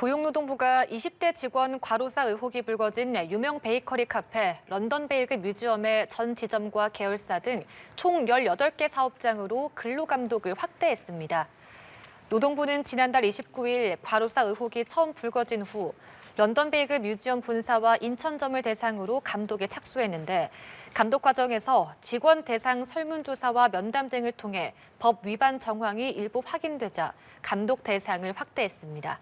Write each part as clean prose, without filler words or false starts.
고용노동부가 20대 직원 과로사 의혹이 불거진 유명 베이커리 카페 런던 베이글 뮤지엄의 전 지점과 계열사 등 총 18개 사업장으로 근로감독을 확대했습니다. 노동부는 지난달 29일 과로사 의혹이 처음 불거진 후 런던 베이글 뮤지엄 본사와 인천점을 대상으로 감독에 착수했는데 감독 과정에서 직원 대상 설문조사와 면담 등을 통해 법 위반 정황이 일부 확인되자 감독 대상을 확대했습니다.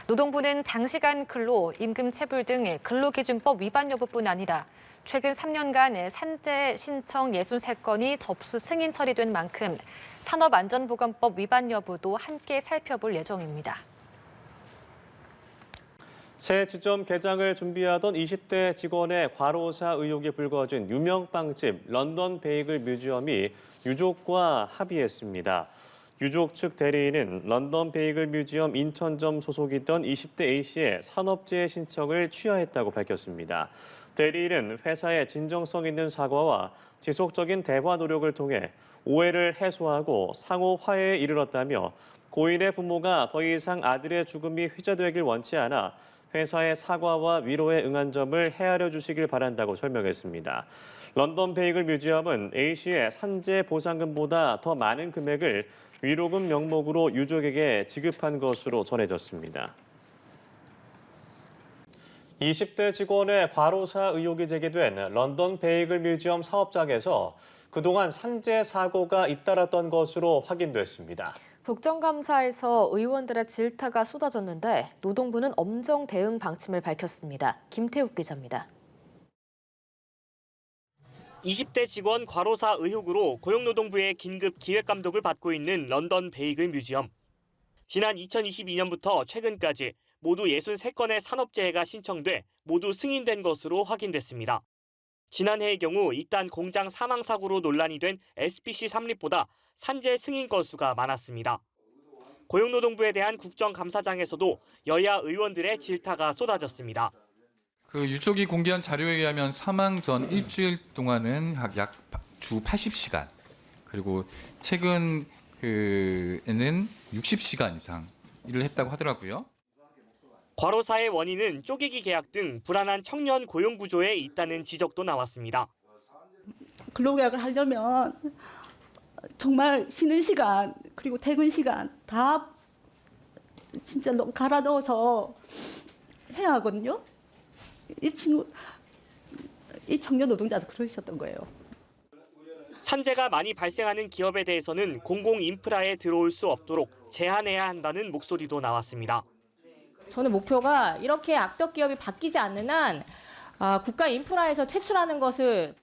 노동부는 장시간 근로, 임금 체불 등 근로기준법 위반 여부뿐 아니라 최근 3년간 산재 신청 63건이 접수 승인 처리된 만큼 산업안전보건법 위반 여부도 함께 살펴볼 예정입니다. 새 지점 개장을 준비하던 20대 직원의 과로사 의혹이 불거진 유명 빵집 런던 베이글 뮤지엄이 유족과 합의했습니다. 유족 측 대리인은 런던 베이글 뮤지엄 인천점 소속이던 20대 A씨의 산업재해 신청을 취하했다고 밝혔습니다. 대리인은 회사의 진정성 있는 사과와 지속적인 대화 노력을 통해 오해를 해소하고 상호 화해에 이르렀다며 고인의 부모가 더 이상 아들의 죽음이 회자되길 원치 않아 회사의 사과와 위로에 응한 점을 헤아려 주시길 바란다고 설명했습니다. 런던 베이글 뮤지엄은 A씨의 산재 보상금보다 더 많은 금액을 위로금 명목으로 유족에게 지급한 것으로 전해졌습니다. 20대 직원의 과로사 의혹이 제기된 런던 베이글 뮤지엄 사업장에서 그동안 산재 사고가 잇따랐던 것으로 확인됐습니다. 국정감사에서 의원들의 질타가 쏟아졌는데 노동부는 엄정 대응 방침을 밝혔습니다. 김태욱 기자입니다. 20대 직원 과로사 의혹으로 고용노동부의 긴급 기획감독을 받고 있는 런던 베이글 뮤지엄. 지난 2022년부터 최근까지 모두 63건의 산업재해가 신청돼 모두 승인된 것으로 확인됐습니다. 지난해의 경우 이딴 공장 사망 사고로 논란이 된 SPC 삼립보다 산재 승인 건수가 많았습니다. 고용노동부에 대한 국정감사장에서도 여야 의원들의 질타가 쏟아졌습니다. 유족이 공개한 자료에 의하면 사망 전 일주일 동안은 약 주 80시간, 그리고 최근 에는 60시간 이상 일을 했다고 하더라고요. 과로사의 원인은 쪼개기 계약 등 불안한 청년 고용 구조에 있다는 지적도 나왔습니다. 근로계약을 하려면 정말 쉬는 시간 그리고 퇴근 시간 다 진짜 갈아 넣어서 해야 하거든요. 이 청년 노동자도 그러셨던 거예요. 산재가 많이 발생하는 기업에 대해서는 공공 인프라에 들어올 수 없도록 제한해야 한다는 목소리도 나왔습니다. 저는 목표가 이렇게 악덕 기업이 바뀌지 않는 한 국가 인프라에서 퇴출하는 것을.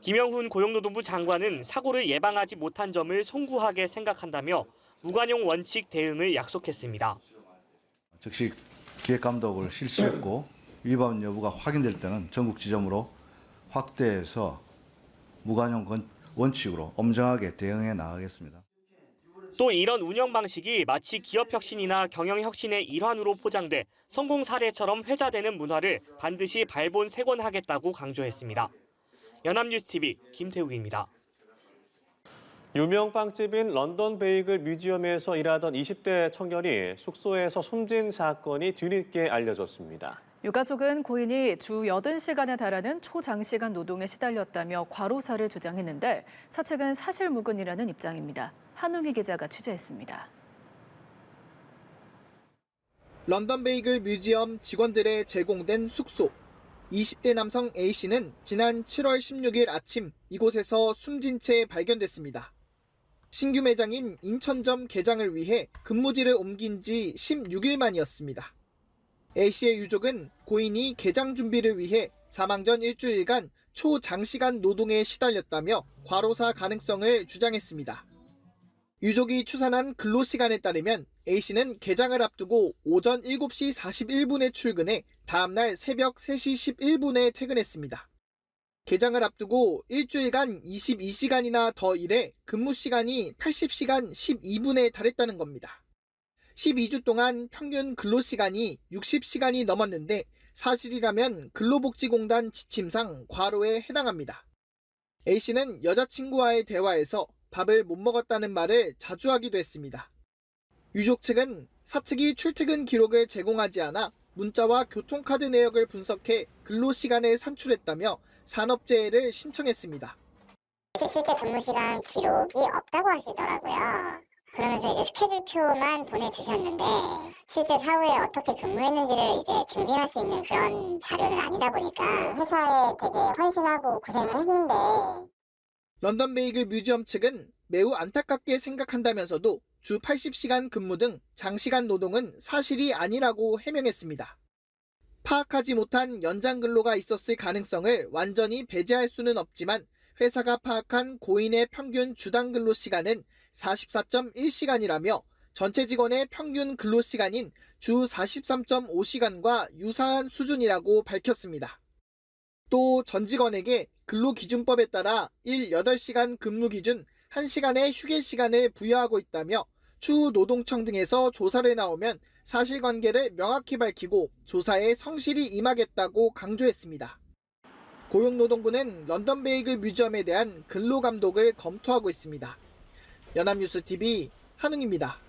김영훈 고용노동부 장관은 사고를 예방하지 못한 점을 송구하게 생각한다며 무관용 원칙 대응을 약속했습니다. 즉시 기획감독을 실시했고 위반 여부가 확인될 때는 전국 지점으로 확대해서 무관용 원칙으로 엄정하게 대응해 나가겠습니다. 또 이런 운영 방식이 마치 기업 혁신이나 경영 혁신의 일환으로 포장돼 성공 사례처럼 회자되는 문화를 반드시 발본색원하겠다고 강조했습니다. 연합뉴스TV 김태욱입니다. 유명 빵집인 런던 베이글 뮤지엄에서 일하던 20대 청년이 숙소에서 숨진 사건이 뒤늦게 알려졌습니다. 유가족은 고인이 주 80시간에 달하는 초장시간 노동에 시달렸다며 과로사를 주장했는데 사측은 사실무근이라는 입장입니다. 한웅희 기자가 취재했습니다. 런던 베이글 뮤지엄 직원들의 제공된 숙소. 20대 남성 A씨는 지난 7월 16일 아침 이곳에서 숨진 채 발견됐습니다. 신규 매장인 인천점 개장을 위해 근무지를 옮긴 지 16일 만이었습니다. A씨의 유족은 고인이 개장 준비를 위해 사망 전 일주일간 초장시간 노동에 시달렸다며 과로사 가능성을 주장했습니다. 유족이 추산한 근로시간에 따르면 A씨는 개장을 앞두고 오전 7시 41분에 출근해 다음날 새벽 3시 11분에 퇴근했습니다. 개장을 앞두고 일주일간 22시간이나 더 일해 근무 시간이 80시간 12분에 달했다는 겁니다. 12주 동안 평균 근로시간이 60시간이 넘었는데 사실이라면 근로복지공단 지침상 과로에 해당합니다. A씨는 여자친구와의 대화에서 밥을 못 먹었다는 말을 자주 하기도 했습니다. 유족 측은 사측이 출퇴근 기록을 제공하지 않아 문자와 교통카드 내역을 분석해 근로시간을 산출했다며 산업재해를 신청했습니다. 실제 근무시간 기록이 없다고 하시더라고요. 그러면서 이제 스케줄표만 보내주셨는데 실제 사후에 어떻게 근무했는지를 이제 증빙할 수 있는 그런 자료는 아니다 보니까 회사에 되게 헌신하고 고생을 했는데. 런던 베이글 뮤지엄 측은 매우 안타깝게 생각한다면서도 주 80시간 근무 등 장시간 노동은 사실이 아니라고 해명했습니다. 파악하지 못한 연장 근로가 있었을 가능성을 완전히 배제할 수는 없지만 회사가 파악한 고인의 평균 주당 근로 시간은 44.1시간이라며 전체 직원의 평균 근로 시간인 주 43.5시간과 유사한 수준이라고 밝혔습니다. 또 전 직원에게 근로기준법에 따라 일 8시간 근무 기준 1시간의 휴게 시간을 부여하고 있다며 추후 노동청 등에서 조사를 나오면 사실관계를 명확히 밝히고 조사에 성실히 임하겠다고 강조했습니다. 고용노동부는 런던 베이글 뮤지엄에 대한 근로감독을 검토하고 있습니다. 연합뉴스TV 한웅입니다.